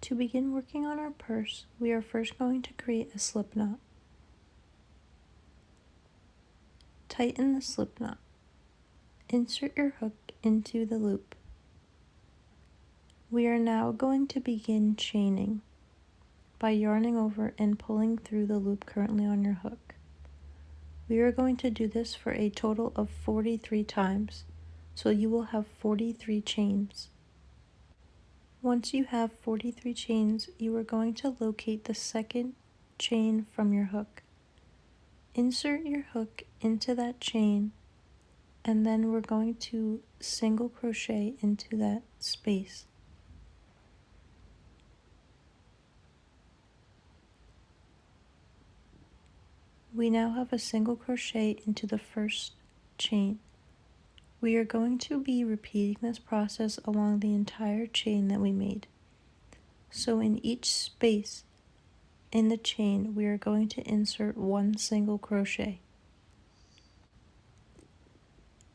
To begin working on our purse, we are first going to create a slip knot. Tighten the slip knot. Insert your hook into the loop. We are now going to begin chaining by yarning over and pulling through the loop currently on your hook. We are going to do this for a total of 43 times, so you will have 43 chains. Once you have 43 chains, you are going to locate the second chain from your hook. Insert your hook into that chain, and then we're going to single crochet into that space. We now have a single crochet into the first chain. We are going to be repeating this process along the entire chain that we made. So in each space in the chain, we are going to insert one single crochet.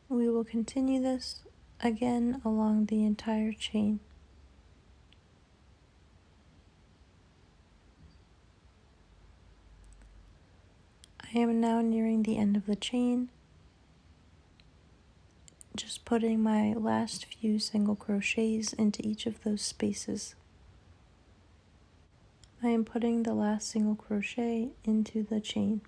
We will continue this again along the entire chain. I am now nearing the end of the chain, just putting my last few single crochets into each of those spaces. I am putting the last single crochet into the chain.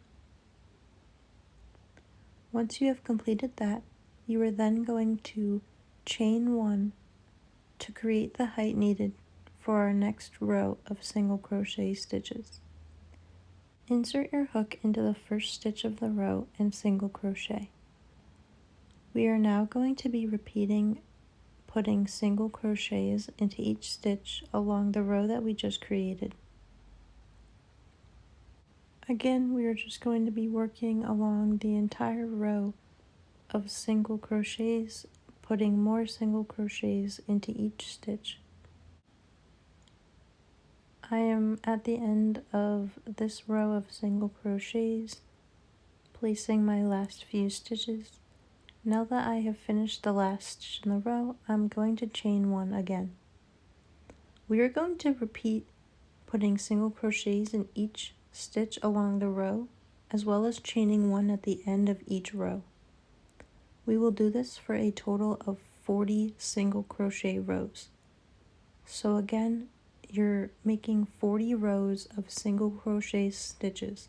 Once you have completed that, you are then going to chain one to create the height needed for our next row of single crochet stitches. Insert your hook into the first stitch of the row and single crochet. We are now going to be repeating putting single crochets into each stitch along the row that we just created. Again, we are just going to be working along the entire row of single crochets, putting more single crochets into each stitch. I am at the end of this row of single crochets, placing my last few stitches. Now that I have finished the last stitch in the row, I'm going to chain one again. We are going to repeat putting single crochets in each stitch along the row, as well as chaining one at the end of each row. We will do this for a total of 40 single crochet rows. So again, you're making 40 rows of single crochet stitches.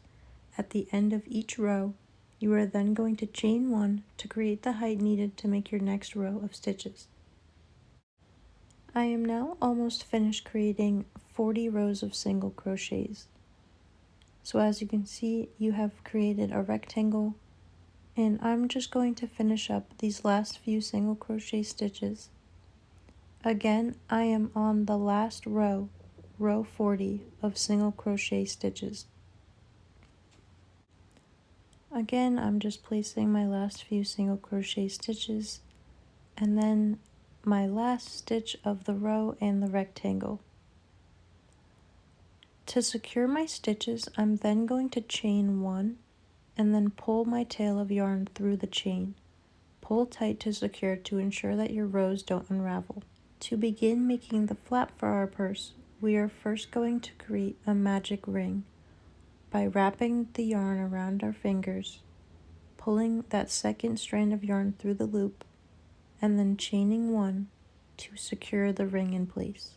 At the end of each row, you are then going to chain one to create the height needed to make your next row of stitches. I am now almost finished creating 40 rows of single crochets. So as you can see, you have created a rectangle, and I'm just going to finish up these last few single crochet stitches. Again, I am on the last row, row 40 of single crochet stitches. Again, I'm just placing my last few single crochet stitches and then my last stitch of the row and the rectangle. To secure my stitches, I'm then going to chain one and then pull my tail of yarn through the chain. Pull tight to secure to ensure that your rows don't unravel. To begin making the flap for our purse, we are first going to create a magic ring by wrapping the yarn around our fingers, pulling that second strand of yarn through the loop, and then chaining one to secure the ring in place.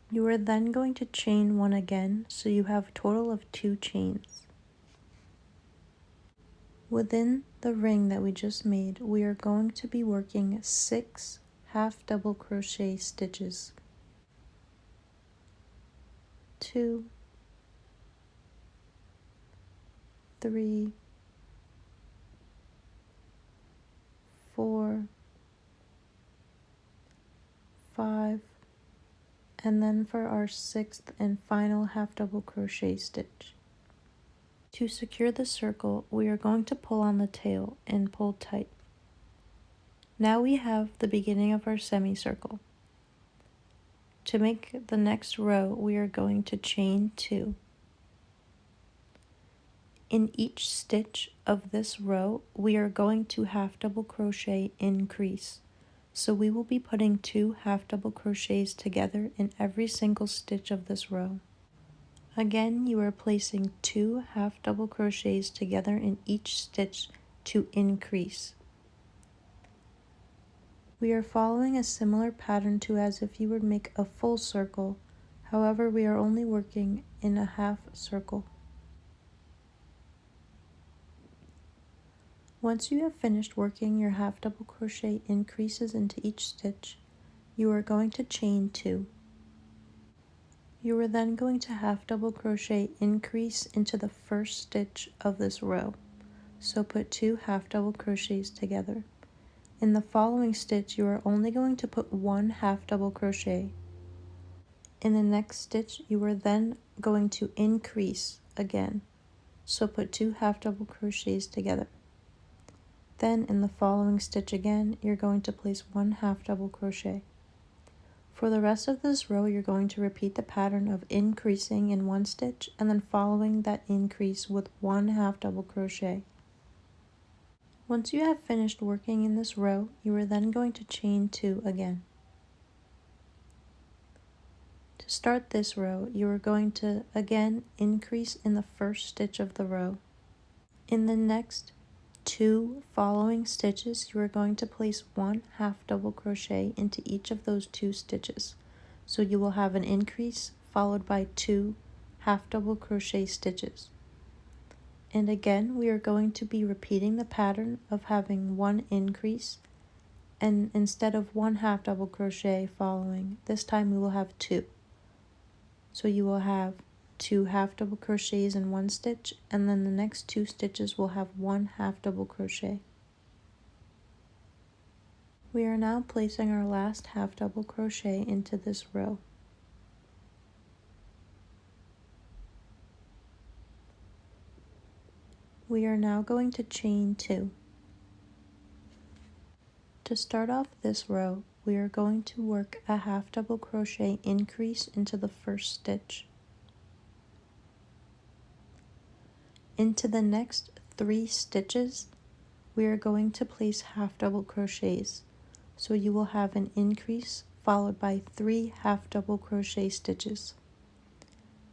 You are then going to chain one again, so you have a total of 2 chains. Within the ring that we just made, we are going to be working 6 half double crochet stitches. 2, 3, 4, 5, and then for our 6th and final half double crochet stitch. To secure the circle, we are going to pull on the tail and pull tight. Now we have the beginning of our semicircle. To make the next row, we are going to chain 2. In each stitch of this row, we are going to half double crochet increase. So we will be putting 2 half double crochets together in every single stitch of this row. Again, you are placing 2 half double crochets together in each stitch to increase. We are following a similar pattern to as if you would make a full circle, however we are only working in a half circle. Once you have finished working your half double crochet increases into each stitch, you are going to chain 2. You are then going to half double crochet increase into the first stitch of this row. So put 2 half double crochets together. In the following stitch, you are only going to put 1 half double crochet. In the next stitch, you are then going to increase again. So put 2 half double crochets together. Then in the following stitch again, you're going to place 1 half double crochet. For the rest of this row, you're going to repeat the pattern of increasing in one stitch and then following that increase with 1 half double crochet. Once you have finished working in this row, you are then going to chain 2 again. To start this row, you are going to again increase in the first stitch of the row. In the next 2 following stitches, you are going to place 1 half double crochet into each of those 2 stitches. So you will have an increase followed by 2 half double crochet stitches. And again, we are going to be repeating the pattern of having 1 increase, and instead of 1 half double crochet following, this time we will have 2. So you will have 2 half double crochets in one stitch, and then the next 2 stitches will have 1 half double crochet. We are now placing our last half double crochet into this row. We are now going to chain 2. To start off this row, we are going to work a half double crochet increase into the first stitch. Into the next 3 stitches, we are going to place half double crochets. So you will have an increase followed by 3 half double crochet stitches.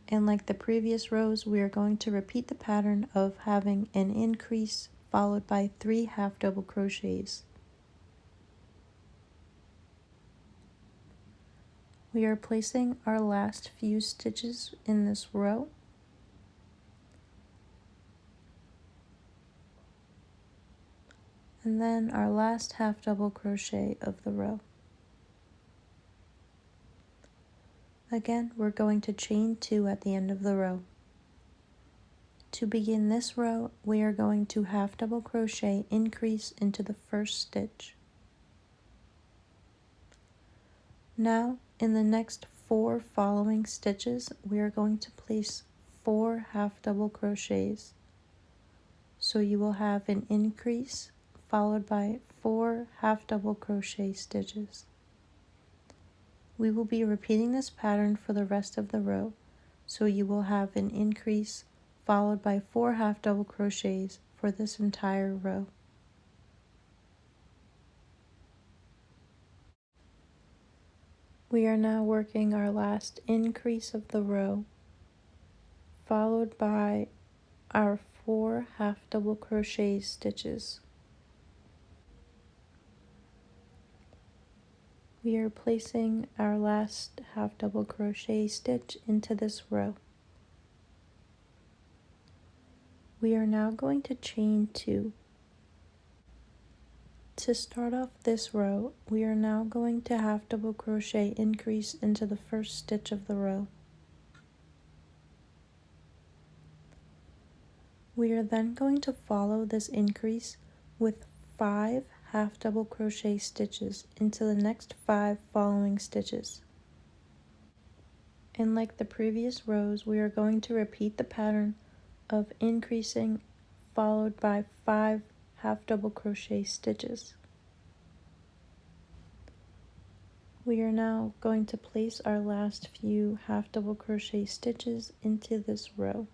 And like the previous rows, we are going to repeat the pattern of having an increase followed by 3 half double crochets. We are placing our last few stitches in this row. And then our last half double crochet of the row. Again, we're going to chain 2 at the end of the row. To begin this row, we are going to half double crochet increase into the first stitch. Now, in the next 4 following stitches, we are going to place 4 half double crochets. So you will have an increase followed by 4 half double crochet stitches. We will be repeating this pattern for the rest of the row, so you will have an increase followed by 4 half double crochets for this entire row. We are now working our last increase of the row, followed by our 4 half double crochet stitches. We are placing our last half double crochet stitch into this row. We are now going to chain 2. To start off this row, we are now going to half double crochet increase into the first stitch of the row. We are then going to follow this increase with 5 half double crochet stitches into the next 5 following stitches. And like the previous rows, we are going to repeat the pattern of increasing followed by 5 half double crochet stitches. We are now going to place our last few half double crochet stitches into this row.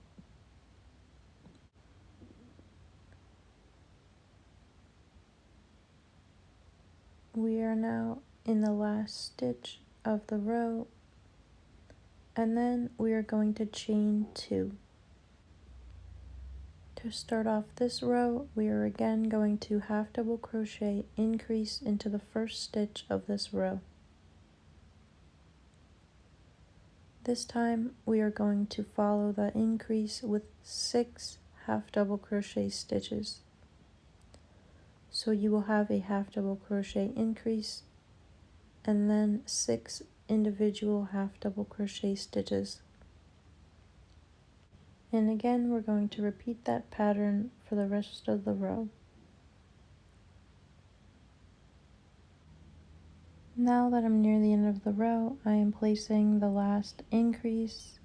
We are now in the last stitch of the row, and then we are going to chain 2. To start off this row, we are again going to half double crochet, increase into the first stitch of this row. This time we are going to follow the increase with 6 half double crochet stitches. So you will have a half double crochet increase and then 6 individual half double crochet stitches. And again, we're going to repeat that pattern for the rest of the row. Now that I'm near the end of the row, I am placing the last increase,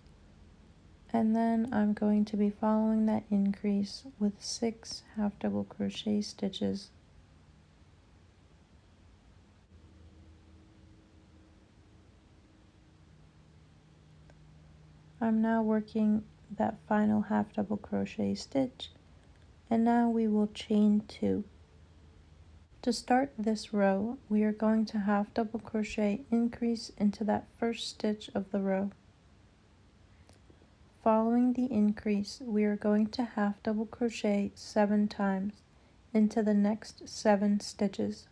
and then I'm going to be following that increase with 6 half double crochet stitches. I'm now working that final half double crochet stitch, and now we will chain 2. To start this row, we are going to half double crochet increase into that first stitch of the row. Following the increase, we are going to half double crochet 7 times into the next 7 stitches.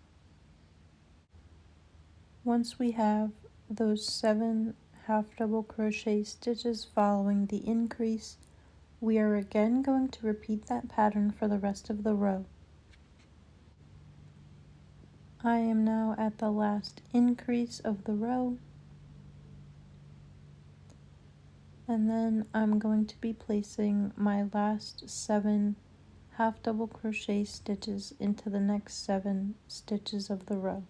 Once we have those 7 half double crochet stitches following the increase, we are again going to repeat that pattern for the rest of the row. I am now at the last increase of the row, and then I'm going to be placing my last 7 half double crochet stitches into the next 7 stitches of the row.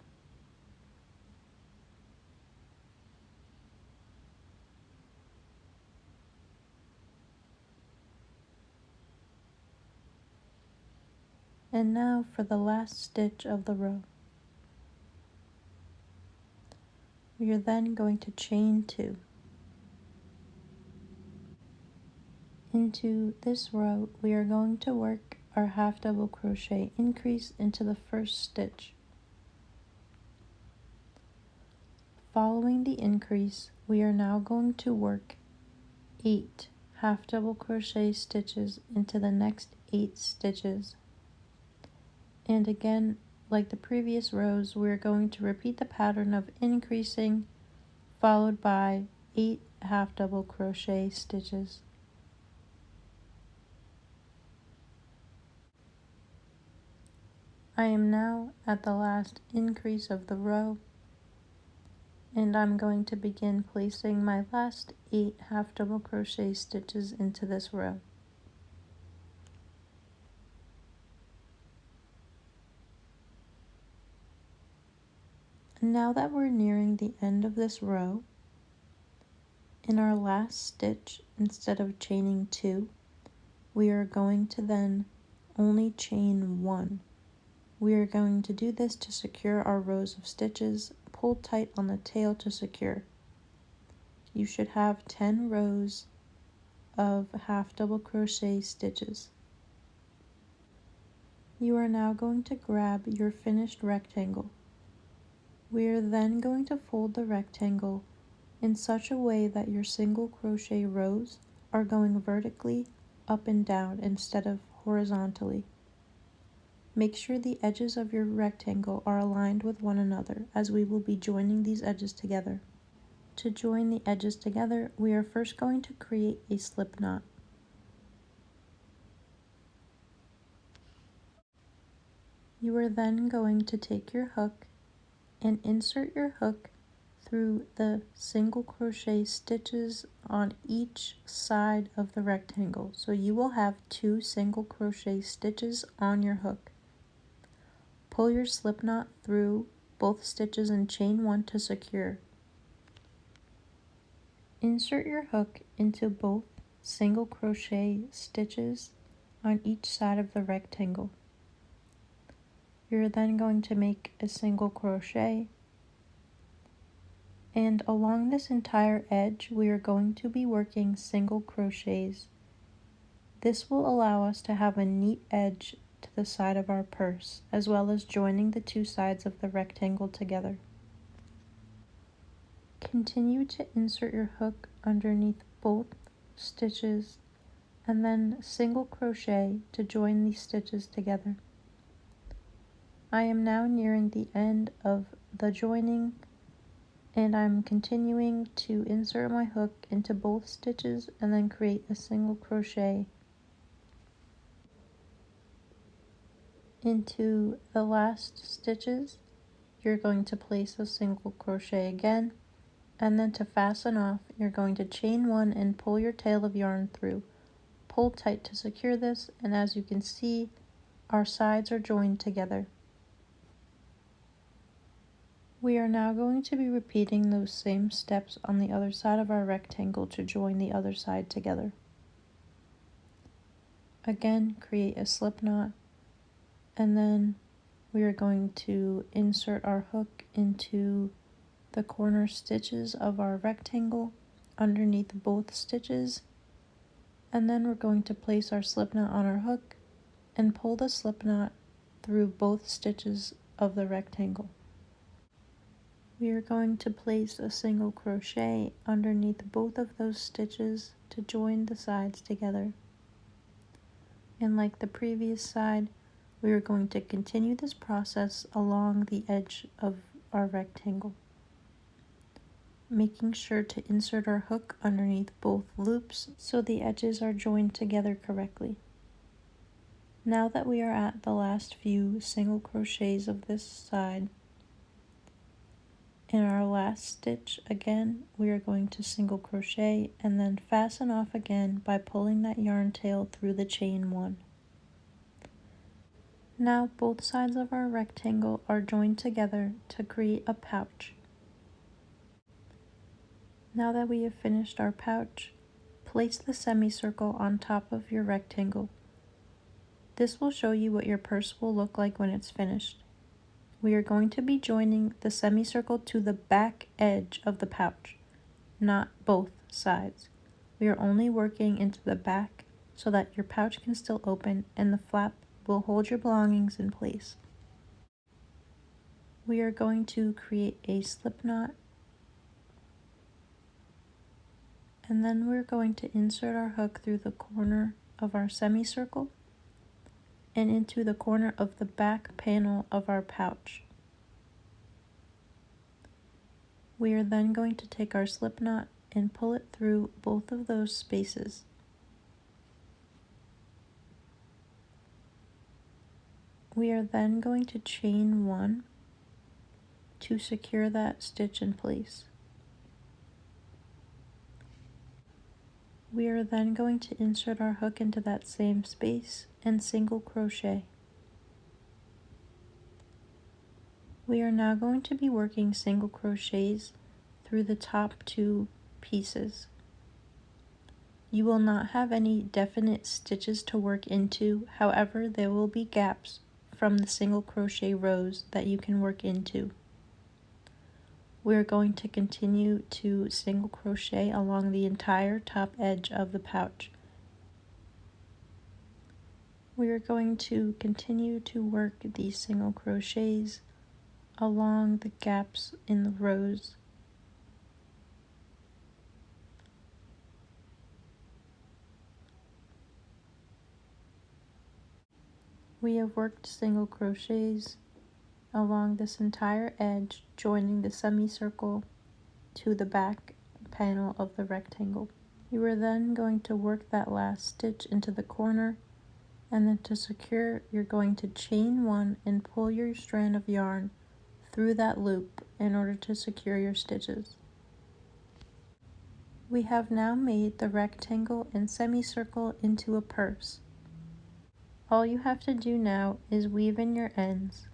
And now for the last stitch of the row. We are then going to chain 2. Into this row, we are going to work our half double crochet increase into the first stitch. Following the increase, we are now going to work 8 half double crochet stitches into the next 8 stitches. And again, like the previous rows, we're going to repeat the pattern of increasing followed by 8 half double crochet stitches. I am now at the last increase of the row, and I'm going to begin placing my last 8 half double crochet stitches into this row. Now that we're nearing the end of this row, in our last stitch, instead of chaining 2, we are going to then only chain 1. We are going to do this to secure our rows of stitches. Pull tight on the tail to secure. You should have 10 rows of half double crochet stitches. You are now going to grab your finished rectangle. We are then going to fold the rectangle in such a way that your single crochet rows are going vertically up and down instead of horizontally. Make sure the edges of your rectangle are aligned with one another, as we will be joining these edges together. To join the edges together, we are first going to create a slip knot. You are then going to take your hook and insert your hook through the single crochet stitches on each side of the rectangle. So you will have 2 single crochet stitches on your hook. Pull your slip knot through both stitches and chain 1 to secure. Insert your hook into both single crochet stitches on each side of the rectangle. You're then going to make a single crochet, and along this entire edge we are going to be working single crochets. This will allow us to have a neat edge to the side of our purse, as well as joining the two sides of the rectangle together. Continue to insert your hook underneath both stitches and then single crochet to join these stitches together. I am now nearing the end of the joining, and I'm continuing to insert my hook into both stitches and then create a single crochet into the last stitches. You're going to place a single crochet again, and then to fasten off, you're going to chain one and pull your tail of yarn through. Pull tight to secure this, and as you can see, our sides are joined together. We are now going to be repeating those same steps on the other side of our rectangle to join the other side together. Again, create a slip knot, and then we are going to insert our hook into the corner stitches of our rectangle underneath both stitches, and then we're going to place our slip knot on our hook and pull the slip knot through both stitches of the rectangle. We are going to place a single crochet underneath both of those stitches to join the sides together. And like the previous side, we are going to continue this process along the edge of our rectangle, making sure to insert our hook underneath both loops so the edges are joined together correctly. Now that we are at the last few single crochets of this side, in our last stitch, again, we are going to single crochet and then fasten off again by pulling that yarn tail through the chain one. Now both sides of our rectangle are joined together to create a pouch. Now that we have finished our pouch, place the semicircle on top of your rectangle. This will show you what your purse will look like when it's finished. We are going to be joining the semicircle to the back edge of the pouch, not both sides. We are only working into the back so that your pouch can still open and the flap will hold your belongings in place. We are going to create a slip knot, and then we're going to insert our hook through the corner of our semicircle and into the corner of the back panel of our pouch. We are then going to take our slip knot and pull it through both of those spaces. We are then going to chain one to secure that stitch in place. We are then going to insert our hook into that same space and single crochet. We are now going to be working single crochets through the top two pieces. You will not have any definite stitches to work into, however, there will be gaps from the single crochet rows that you can work into. We are going to continue to single crochet along the entire top edge of the pouch. We are going to continue to work these single crochets along the gaps in the rows. We have worked single crochets along this entire edge, joining the semicircle to the back panel of the rectangle. You are then going to work that last stitch into the corner, and then to secure, you're going to chain one and pull your strand of yarn through that loop in order to secure your stitches. We have now made the rectangle and semicircle into a purse. All you have to do now is weave in your ends.